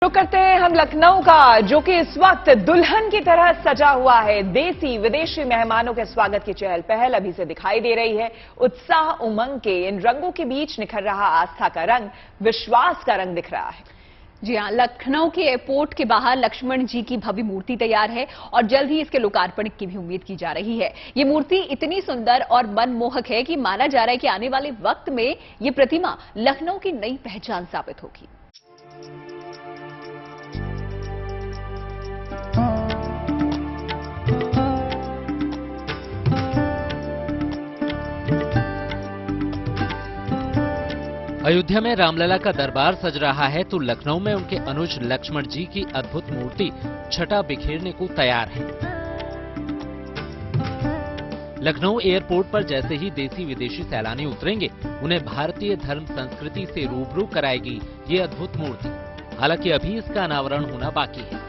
शुरू करते हैं हम लखनऊ का, जो कि इस वक्त दुल्हन की तरह सजा हुआ है। देसी विदेशी मेहमानों के स्वागत की चहल पहल अभी से दिखाई दे रही है। उत्साह उमंग के इन रंगों के बीच निखर रहा आस्था का रंग, विश्वास का रंग दिख रहा है। जी हां, लखनऊ के एयरपोर्ट के बाहर लक्ष्मण जी की भव्य मूर्ति तैयार है और जल्द ही इसके लोकार्पण की भी उम्मीद की जा रही है। ये मूर्ति इतनी सुंदर और मनमोहक है कि माना जा रहा है कि आने वाले वक्त में ये प्रतिमा लखनऊ की नई पहचान साबित होगी। अयोध्या में रामलला का दरबार सज रहा है तो लखनऊ में उनके अनुज लक्ष्मण जी की अद्भुत मूर्ति छटा बिखेरने को तैयार है। लखनऊ एयरपोर्ट पर जैसे ही देसी विदेशी सैलानी उतरेंगे, उन्हें भारतीय धर्म संस्कृति से रूबरू कराएगी ये अद्भुत मूर्ति। हालांकि अभी इसका अनावरण होना बाकी है।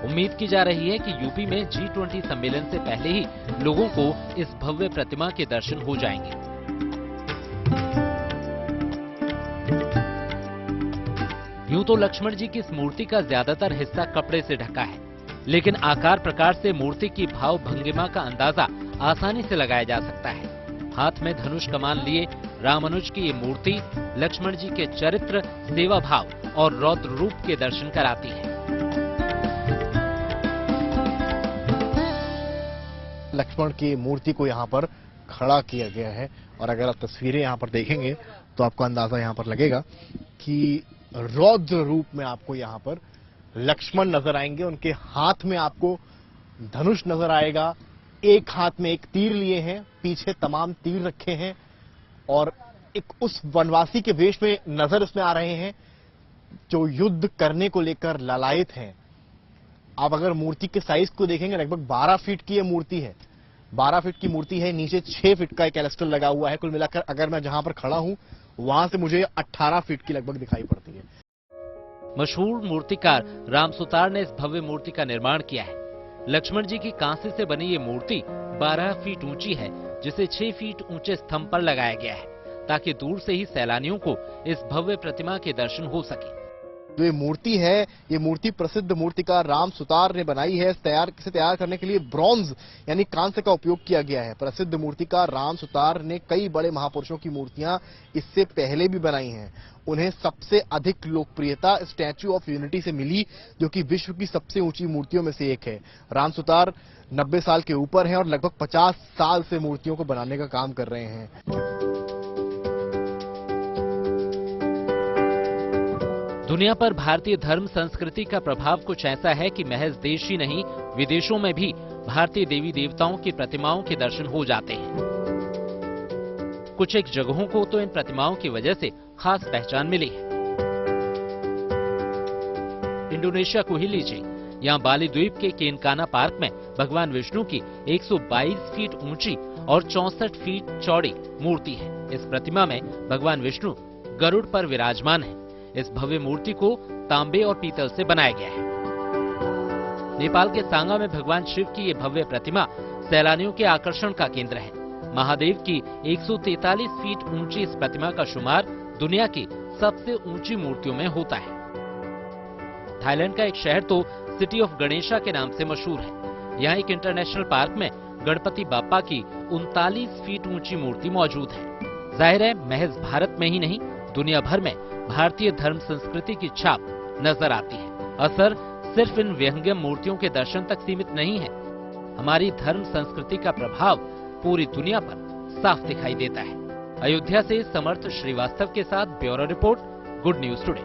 उम्मीद की जा रही है कि यूपी में G20 सम्मेलन से पहले ही लोगों को इस भव्य प्रतिमा के दर्शन हो जाएंगे। यूं तो लक्ष्मण जी की इस मूर्ति का ज्यादातर हिस्सा कपड़े से ढका है, लेकिन आकार प्रकार से मूर्ति की भाव भंगिमा का अंदाजा आसानी से लगाया जा सकता है। हाथ में धनुष कमान लिए रामानुज की ये मूर्ति लक्ष्मण जी के चरित्र, सेवा भाव और रौद्र रूप के दर्शन कराती है। लक्ष्मण की मूर्ति को यहाँ पर खड़ा किया गया है और अगर आप तस्वीरें यहाँ पर देखेंगे तो आपको अंदाजा यहाँ पर लगेगा कि रौद्र रूप में आपको यहाँ पर लक्ष्मण नजर आएंगे। उनके हाथ में आपको धनुष नजर आएगा, एक हाथ में एक तीर लिए हैं, पीछे तमाम तीर रखे हैं और एक उस वनवासी के वेश में नजर उसमें आ रहे हैं जो युद्ध करने को लेकर ललायत हैं। आप अगर मूर्ति के साइज को देखेंगे, लगभग 12 फीट की यह मूर्ति है। 12 फीट की मूर्ति है, नीचे 6 फीट का एक एलेस्टर लगा हुआ है। कुल मिलाकर अगर मैं जहां पर खड़ा हूं वहां से मुझे 18 फीट की लगभग दिखाई पड़ती है। मशहूर मूर्तिकार राम सुतार ने इस भव्य मूर्ति का निर्माण किया है। लक्ष्मण जी की कांसे से बनी ये मूर्ति 12 फीट ऊंची है, जिसे 6 फीट ऊंचे स्तंभ पर लगाया गया है ताकि दूर से ही सैलानियों को इस भव्य प्रतिमा के दर्शन हो सके। जो ये मूर्ति है, ये मूर्ति प्रसिद्ध मूर्तिकार राम सुतार ने बनाई है। इसे तैयार करने के लिए ब्रॉन्ज यानी कांस्य का उपयोग किया गया है। प्रसिद्ध मूर्तिकार राम सुतार ने कई बड़े महापुरुषों की मूर्तियां इससे पहले भी बनाई हैं। उन्हें सबसे अधिक लोकप्रियता स्टैच्यू ऑफ यूनिटी से मिली, जो कि विश्व की सबसे ऊंची मूर्तियों में से एक है। राम सुतार 90 साल के ऊपर हैं और लगभग 50 साल से मूर्तियों को बनाने का काम कर रहे हैं। दुनिया पर भारतीय धर्म संस्कृति का प्रभाव कुछ ऐसा है कि महज देश ही नहीं, विदेशों में भी भारतीय देवी देवताओं की प्रतिमाओं के दर्शन हो जाते हैं। कुछ एक जगहों को तो इन प्रतिमाओं की वजह से खास पहचान मिली है। इंडोनेशिया को ही लीजिए, यहाँ बाली द्वीप के केनकाना पार्क में भगवान विष्णु की 122 फीट ऊंची और 64 फीट चौड़ी मूर्ति है। इस प्रतिमा में भगवान विष्णु गरुड़ पर विराजमान है। इस भव्य मूर्ति को तांबे और पीतल से बनाया गया है। नेपाल के सांगा में भगवान शिव की ये भव्य प्रतिमा सैलानियों के आकर्षण का केंद्र है। महादेव की 143 फीट ऊंची इस प्रतिमा का शुमार दुनिया की सबसे ऊंची मूर्तियों में होता है। थाईलैंड का एक शहर तो सिटी ऑफ गणेशा के नाम से मशहूर है। यहाँ एक इंटरनेशनल पार्क में गणपति बाप्पा की 39 फीट ऊंची मूर्ति मौजूद है। जाहिर है, महज भारत में ही नहीं, दुनिया भर में भारतीय धर्म संस्कृति की छाप नजर आती है। असर सिर्फ इन व्यंग्य मूर्तियों के दर्शन तक सीमित नहीं है। हमारी धर्म संस्कृति का प्रभाव पूरी दुनिया पर साफ दिखाई देता है। अयोध्या से समर्थ श्रीवास्तव के साथ bureau report, good news today.